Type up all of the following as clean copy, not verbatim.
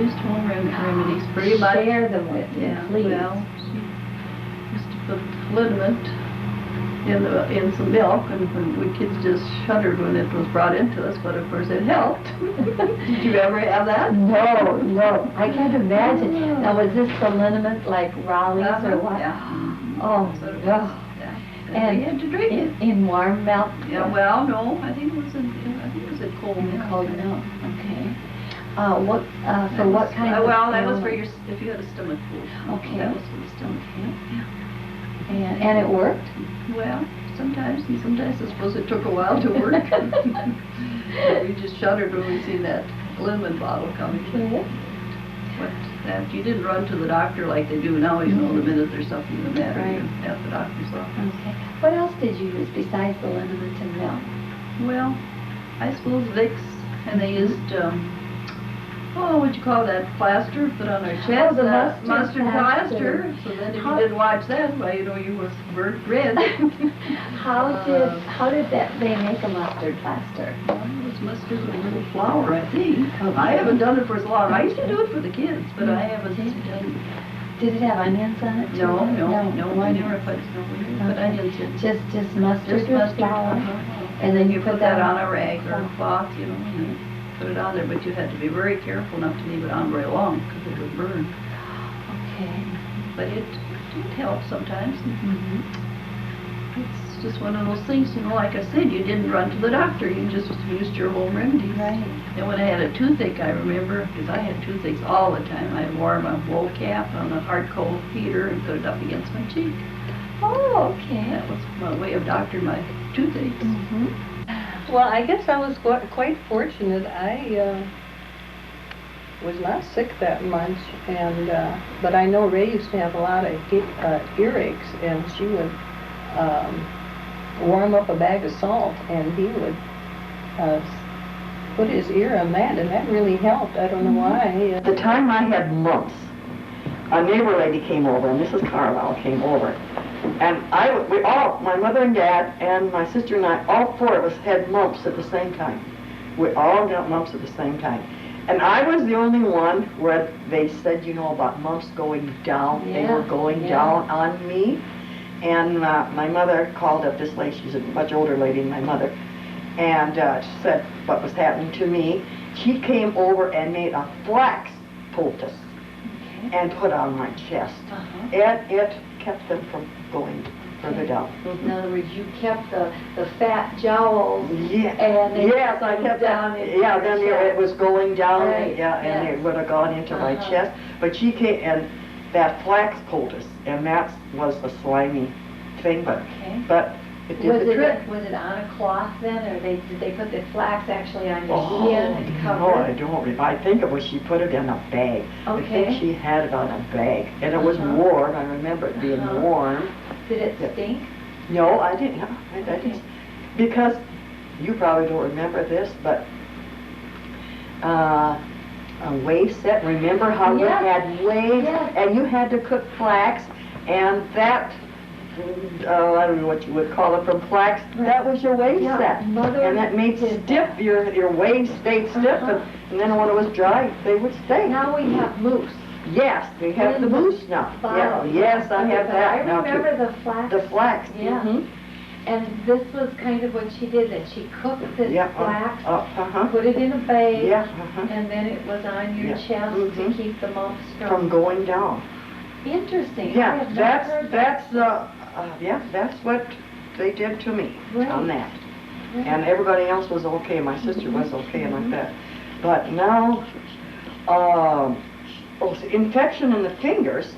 used home remedies pretty much. Share them with me, please. Well, she used to put liniment in some milk, and we kids just shuddered when it was brought into us, but of course it helped. Did you ever have that? No, no, I can't imagine. Now, was this the liniment like Raleigh's or what? Yeah. Oh, So it was, no. yeah. And we had to drink it. in warm milk? Yeah, well, no, I think it was in cold milk. Cold milk, okay. For what kind of well, that was for ailment? if you had a stomach flu. Okay. That was for the stomach flu. Yeah. And it worked? Well, sometimes, and sometimes I suppose it took a while to work. We just shuddered when we seen that lemon bottle coming. But you didn't run to the doctor like they do now, you know, the minute there's something the matter, Right. you're at the doctor's office. Okay. What else did you use besides the liniment and milk? Well, I suppose Vicks, and they used, what'd you call that, plaster, put on our chest? the mustard plaster. plaster. So then if you didn't watch that, well, you know, you was burnt red. How did they make a mustard plaster? Well, it was mustard with a little flour, I think. I haven't done it for so long. I used to do it for the kids, but I haven't done it. Did it have onions on it too? No, I never onions. put onions in. Just mustard Just with mustard. flour? And then you put that on a rag or a cloth, you know, and then put it on there, but you had to be very careful not to leave it on very long because it would burn. Okay. But it help sometimes. Mm-hmm. It's just one of those things, you know, like I said, you didn't run to the doctor, you just used your home remedies. Right. And when I had a toothache, I remember, because I had toothaches all the time, I wore my wool cap on a hard cold heater and put it up against my cheek. Oh, okay. That was my way of doctoring my toothaches. Mm-hmm. Well, I guess I was quite fortunate. I was not sick that much, and but I know Ray used to have a lot of earaches, and she would warm up a bag of salt, and he would put his ear on that, and that really helped. I don't know why. The time I had mumps, a neighbor lady came over, and Mrs. Carlisle came over, and my mother and dad and my sister and I, all four of us had mumps at the same time. We all got mumps at the same time. And I was the only one where they said, you know, about mumps going down. They were going down on me. And my mother called up this lady, she's a much older lady than my mother, and said what was happening to me. She came over and made a flax poultice and put on my chest. It kept them from going further down. In other words, you kept the fat jowls Yeah. and they Yes, I kept down that. into Yeah, your then chest. it was going down, Right, and it would have gone into my Uh-huh. chest. But she came, and that flax poultice, and that was a slimy thing, but it did the trick. Was it on a cloth then, or did they put the flax actually on your Oh, skin and cover no, I it? don't. I think it was she put it in a bag. I Okay. think she had it on a bag, and it was warm. I remember it being warm. Did it stink? No, I didn't. No, I didn't. Because you probably don't remember this, but a wave set. Remember how you had waves, and you had to cook flax, and that. I don't know what you would call it from flax. That was your wave set, and that made stiff. Your waves stayed stiff, and then when it was dry, they would stay. Now we have mousse. Yes, we have the mousse now. Yeah, yes, I have that now too. I remember the flax. The flax. Yeah. Mhm. And this was kind of what she did, that she cooked this flax, uh-huh. put it in a bag, Yeah, uh-huh. and then it was on your chest to Mhm. keep the mumps From going down. Interesting. I Yeah, have not heard that. that's what they did to me on that. Right. And everybody else was okay. My sister was okay and like that. But now, infection in the fingers,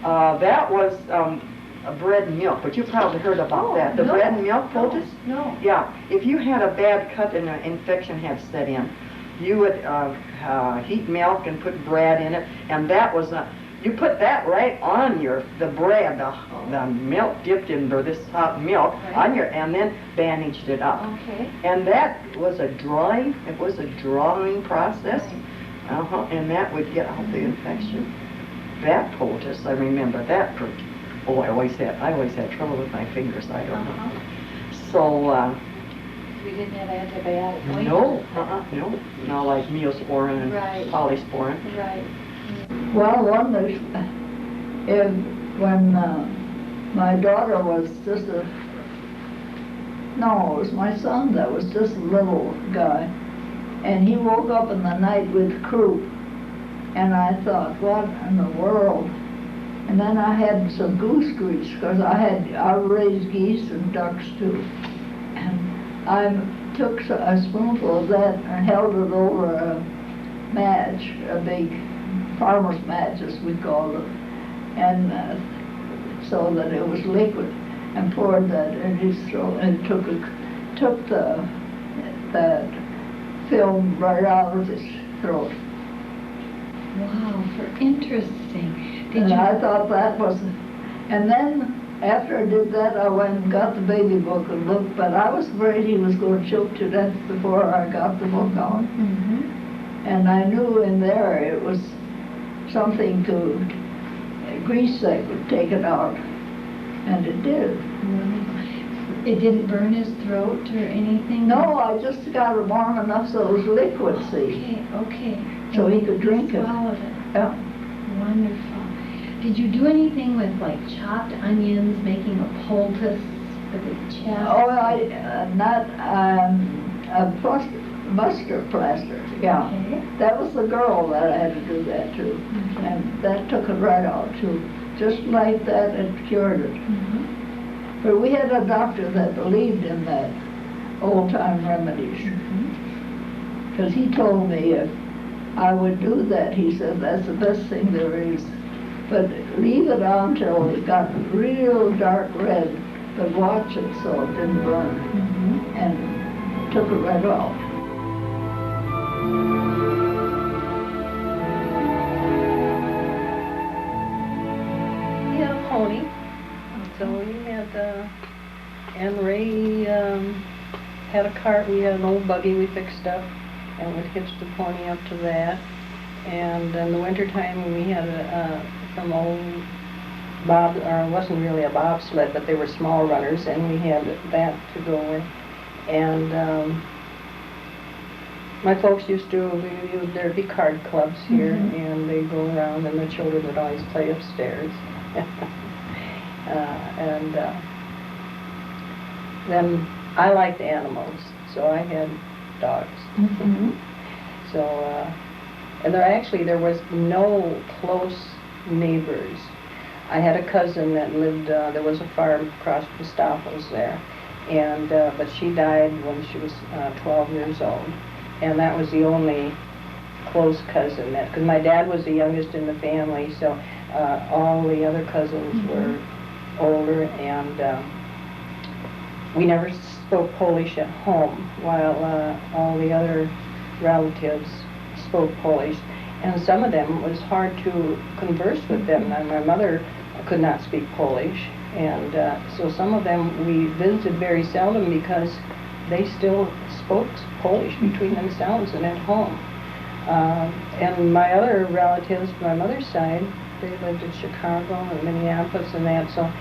that was bread and milk. But you probably heard about that. The bread and milk poultice? No. Yeah. If you had a bad cut and an infection had set in, you would heat milk and put bread in it, and that was you put that right on the bread, the milk dipped in this hot milk on and then bandaged it up. Okay. And that was a drawing. It was a drawing process. And that would get out the infection. That poultice, I remember that. I always had trouble with my fingers. I don't know. So you didn't have antibiotics. No, no, like Neosporin and Right. Polysporin. Right. Well, one is, when my daughter was just no, it was my son that was just a little guy, and he woke up in the night with croup, and I thought, what in the world? And then I had some goose grease, because I raised geese and ducks too, and I took a spoonful of that and held it over a match, a big farmer's match, as we called it, and so that it was liquid, and poured that in his throat, and took that film right out of his throat. Wow, interesting. Did And you? I thought that was, and then after I did that, I went and got the baby book and looked, but I was afraid he was going to choke to death before I got the book out. Mm-hmm. And I knew in there it was something to grease that would take it out, and it did. It didn't burn his throat or anything? No, I just got it warm enough so it was liquid, see, Okay. so he could drink it. Swallowed it. Yeah. Wonderful. Did you do anything with like chopped onions, making a poultice for the chest? Oh, not a mustard plaster. Yeah, Okay. that was the girl that I had to do that to, Okay. and that took it right out too. Just like that, it cured it. Mhm. But we had a doctor that believed in that old-time remedies, Mhm. because he told me if I would do that, he said, that's the best thing there is. But leave it on till it got real dark red, but watch it so it didn't burn, Mhm. and took it right off. We had a pony, so we had, and Ray had a cart. We had an old buggy we fixed up, and would hitch the pony up to that. And in the wintertime, we had some old or it wasn't really a bobsled, but they were small runners, and we had that to go with. And my folks used to, there'd be card clubs here, and they'd go around, and the children would always play upstairs. Then I liked animals, so I had dogs. So, and there was no close neighbors. I had a cousin that lived, there was a farm across the Stoffels there, and, but she died when she was 12 years old. And that was the only close cousin because my dad was the youngest in the family, so all the other cousins were older, and we never spoke Polish at home, while all the other relatives spoke Polish. And some of them, it was hard to converse with them. And my mother could not speak Polish, and so some of them we visited very seldom because they still spoke Polish between themselves and at home. And my other relatives, my mother's side, they lived in Chicago and Minneapolis and that. So,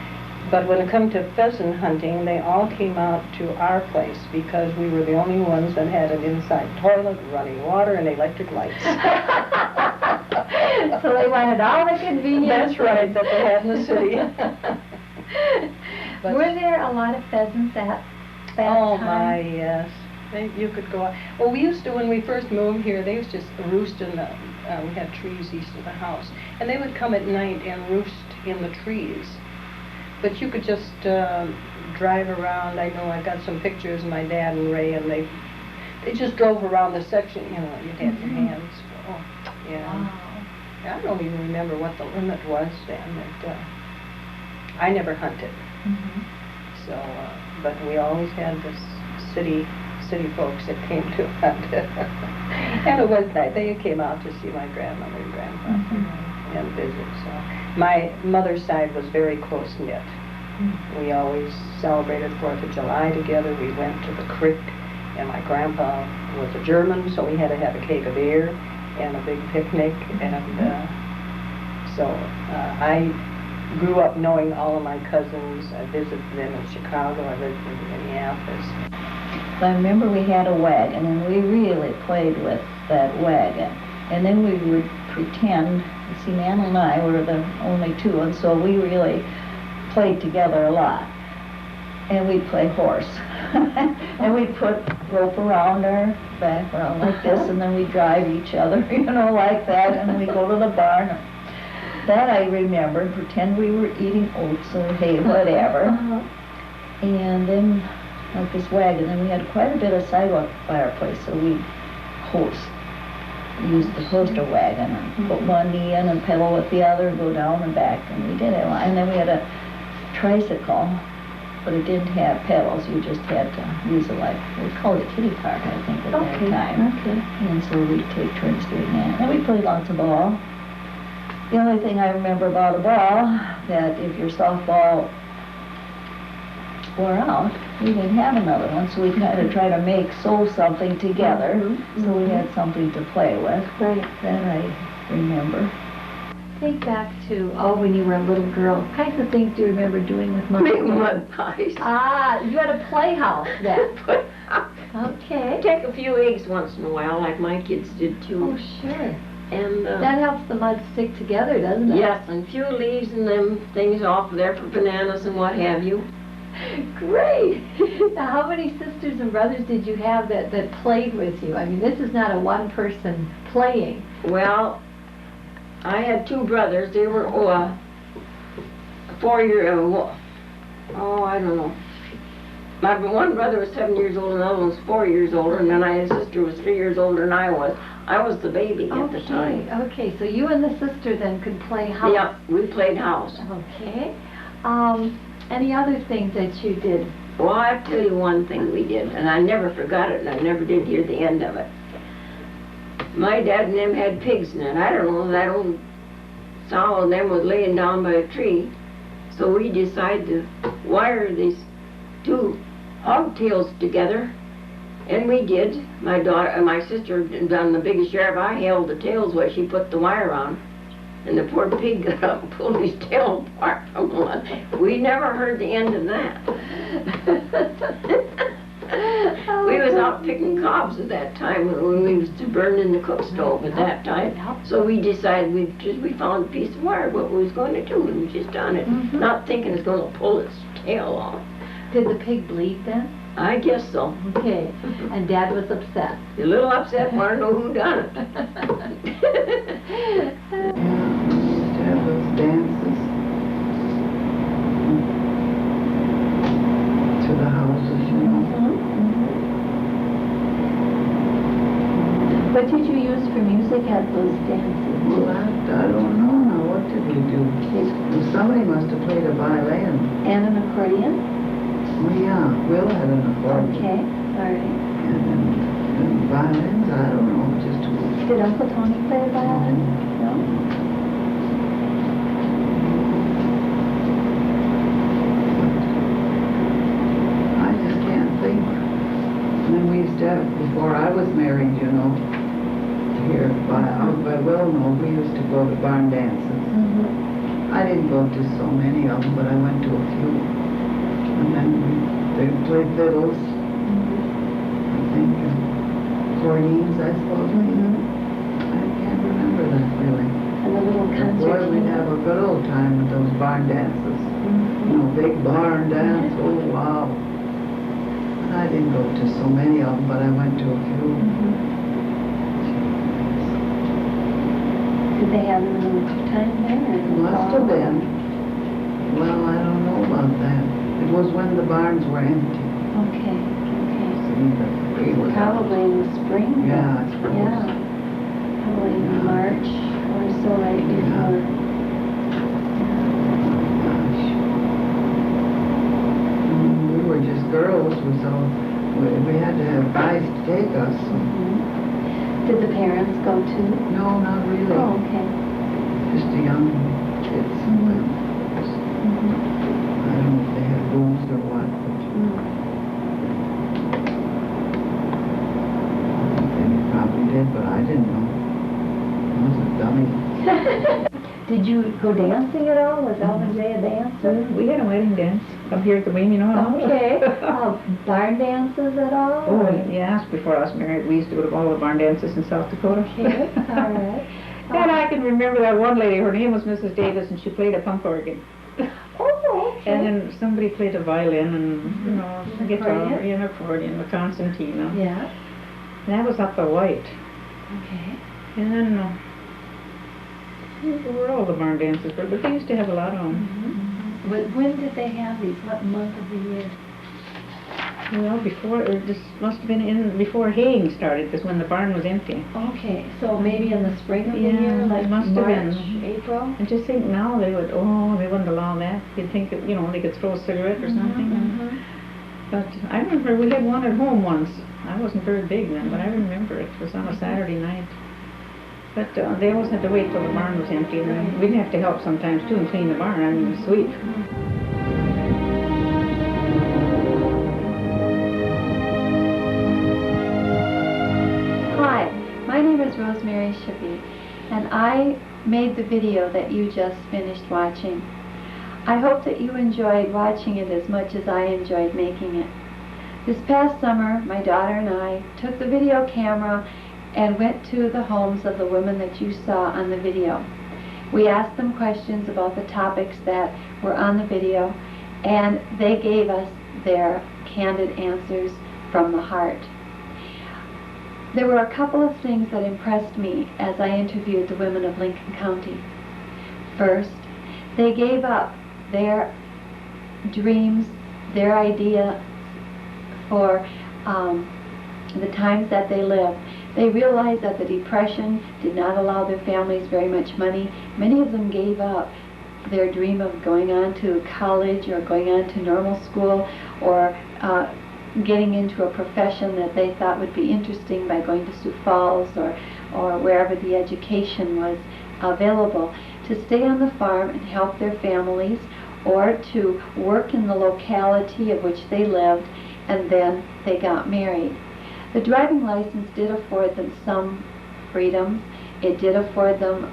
but when it come to pheasant hunting, they all came out to our place because we were the only ones that had an inside toilet, running water, and electric lights. So they wanted all the convenience. That's right, that they had in the city. But were there a lot of pheasants at that oh time? my, yes. You could go out. Well, we used to, when we first moved here, they used to roost in the, we had trees east of the house, and they would come at night and roost in the trees. But you could just drive around. I know I got some pictures of my dad and Ray, and they just drove around the section, you know, you'd have your hands full. Yeah. Wow. I don't even remember what the limit was then. I never hunted. So, but we always had this city folks that came to hunt. And it was nice. They came out to see my grandmother and grandfather and visit. So my mother's side was very close-knit. We always celebrated 4th of July together. We went to the creek, and my grandpa was a German, so we had to have a cake of beer and a big picnic. And so I grew up knowing all of my cousins. I visited them in Chicago. I lived in Minneapolis. I remember we had a wagon, and we really played with that wagon. And then we would pretend, see, Nan and I were the only two, and so we really played together a lot. And we'd play horse. And we'd put rope around our back, around like this, and then we'd drive each other, like that, and we'd go to the barn. That I remember, pretend we were eating oats or hay, whatever. And then, like this wagon, and we had quite a bit of sidewalk fireplace, so we'd use the coaster wagon and put one knee in and pedal with the other and go down and back, and we did it. And then we had a tricycle, but it didn't have pedals. You just had to use it like, we called it kitty park, I think, at that time. Okay. And so we'd take turns doing that. And we played lots of ball. The only thing I remember about a ball, that if your softball wore out, we didn't have another one, so we kind of try to sew something together, so we had something to play with. Right. That I remember. Think back to, when you were a little girl. What kinds of things do you remember doing with Mom? Make mud pies. Ah, you had a playhouse then. Okay. Take a few eggs once in a while, like my kids did Oh, too. sure. And That helps the mud stick together, doesn't it? yes, and a few leaves and them things off there for bananas and what have you. Great. Now, how many sisters and brothers did you have that played with you? I mean, this is not a one-person playing. Well, I had two brothers. They were 4 year. I don't know. My one brother was 7 years old, and the other one was 4 years older, and then his sister was 3 years older than I was. I was the baby at the time. Okay, so you and the sister then could play house. Yeah, we played house. Okay. Any other things that you did? Well, I'll tell you one thing we did, and I never forgot it, and I never did hear the end of it. My dad and them had pigs in it. I don't know, that old sow and them was laying down by a tree, so we decided to wire these two hogtails together, and we did. My sister done the biggest share. I held the tails while she put the wire on. And the poor pig got up and pulled his tail apart from one. We never heard the end of that. We was out picking cobs at that time when we was burning the cook stove at that time. So we decided we found a piece of wire, what we was going to do, and we just done it, not thinking it's going to pull its tail off. Did the pig bleed then? I guess so. Okay. And Dad was upset. A little upset, want to know who done it. Have those dances to the houses, What did you use for music at those dances? Well, I don't know now. What did we do? Well, somebody must have played a violin. And an accordion? Well, yeah, Will had an accordion. Okay, all right. And violins, I don't know, just who. Did Uncle Tony play a violin? No? I just can't think. And then we used to have, before I was married, here out by Wilno, we used to go to barn dances. I didn't go to so many of them, but I went to a few. And then they played fiddles, I think, and accordions, I suppose. I can't remember that really. And the little But concert. boy, we'd have a good old time with those barn dances. Big barn dance, oh wow. And I didn't go to so many of them, but I went to a few. Did they have them in the wintertime then? Must have been. Well, I don't know about that. It was when the barns were empty. Okay. See, we was out. Probably in the spring. Yeah, I suppose. Yeah. Probably in March or so, right before. Gosh. We were just girls, we had to have guys to take us. Did the parents go too? No, not really. Oh, okay. Just the young kids. I don't know if they had rules or what, but they probably did, but I didn't know. I was a dummy. Did you go dancing at all? Was Alvin Day a dancer? We had a wedding dance. up here at the Weenie Hall. Okay. Barn dances at all? Oh, yes, before I was married, we used to go to all the barn dances in South Dakota. Okay, all right. And I can remember that one lady, her name was Mrs. Davis, and she played a pump organ. Oh, okay. And then somebody played a violin and, you know, An guitar, accordion? and accordion, the concertina. Yeah, That was up the White. okay. And then, where all the barn dances were, but they used to have a lot of them. When did they have these? What month of the year? Well, before, this must have been before haying started, because when the barn was empty. Okay, so maybe in the spring of the Yeah, year, it like must have March, been. April? And just think now they wouldn't allow that. You'd think that, you know, they could throw a cigarette or something. Mhm. But I remember we had one at home once. I wasn't very big then, but I remember it. It was on a Saturday night. But they always had to wait till the barn was empty, and then we'd have to help sometimes too and clean the barn. I mean, sweep. Hi, my name is Rosemary Shippy, and I made the video that you just finished watching. I hope that you enjoyed watching it as much as I enjoyed making it. This past summer, my daughter and I took the video camera and went to the homes of the women that you saw on the video. We asked them questions about the topics that were on the video, and they gave us their candid answers from the heart. There were a couple of things that impressed me as I interviewed the women of Lincoln County. First, they gave up their dreams, their idea for the times that they lived. They realized that the Depression did not allow their families very much money. Many of them gave up their dream of going on to college or going on to normal school or getting into a profession that they thought would be interesting by going to Sioux Falls or wherever the education was available, to stay on the farm and help their families or to work in the locality of which they lived, and then they got married. The driving license did afford them some freedom. It did afford them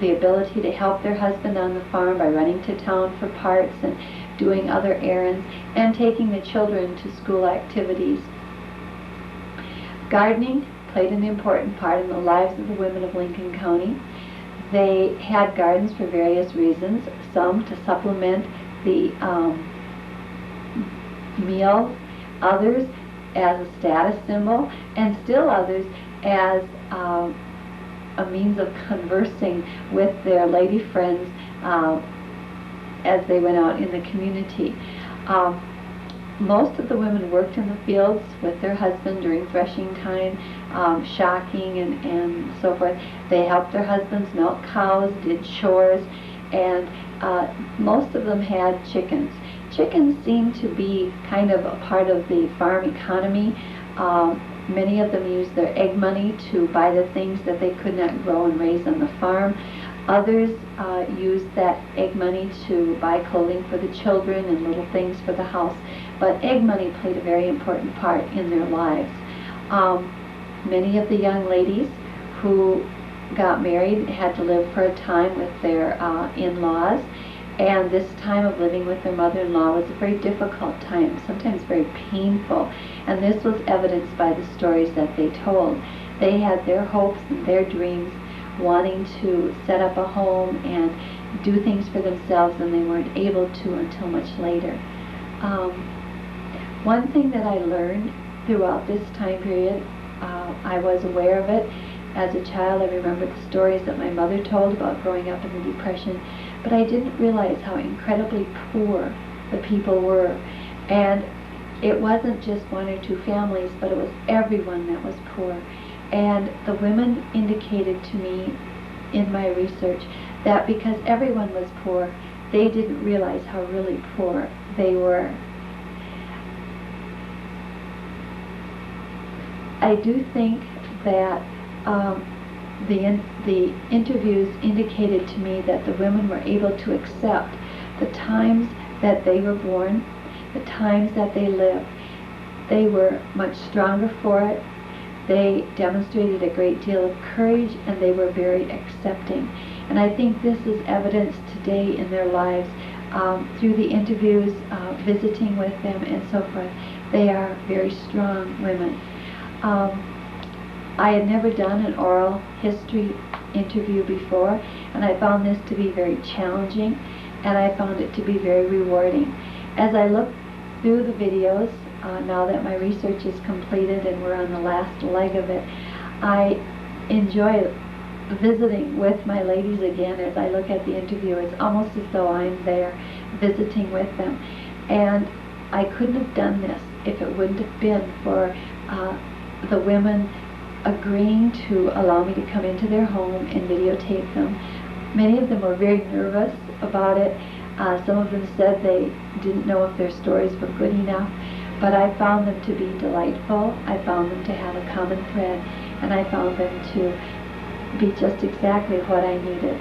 the ability to help their husband on the farm by running to town for parts and doing other errands and taking the children to school activities. Gardening played an important part in the lives of the women of Lincoln County. They had gardens for various reasons, some to supplement the meal, others as a status symbol, and still others as a means of conversing with their lady friends as they went out in the community. Most of the women worked in the fields with their husband during threshing time, shocking and so forth. They helped their husbands milk cows, did chores, and most of them had chickens. Chickens seem to be kind of a part of the farm economy. Many of them used their egg money to buy the things that they could not grow and raise on the farm. Others used that egg money to buy clothing for the children and little things for the house. But egg money played a very important part in their lives. Many of the young ladies who got married had to live for a time with their in-laws, and this time of living with their mother-in-law was a very difficult time, sometimes very painful, and this was evidenced by the stories that they told. They had their hopes and their dreams, wanting to set up a home and do things for themselves, and they weren't able to until much later. One thing that I learned throughout this time period, I was aware of it. As a child, I remember the stories that my mother told about growing up in the Depression, but I didn't realize how incredibly poor the people were. And it wasn't just one or two families, but it was everyone that was poor. And the women indicated to me in my research that because everyone was poor, they didn't realize how really poor they were. I do think that the interviews indicated to me that the women were able to accept the times that they were born, the times that they lived. They were much stronger for it. They demonstrated a great deal of courage, and they were very accepting. And I think this is evidenced today in their lives. through the interviews, visiting with them and so forth, they are very strong women. I had never done an oral history interview before, and I found this to be very challenging, and I found it to be very rewarding. As I look through the videos, now that my research is completed and we're on the last leg of it, I enjoy visiting with my ladies again as I look at the interview. It's almost as though I'm there visiting with them. And I couldn't have done this if it wouldn't have been for the women agreeing to allow me to come into their home and videotape them. Many of them were very nervous about it. Some of them said they didn't know if their stories were good enough, but I found them to be delightful. I found them to have a common thread, and I found them to be just exactly what I needed.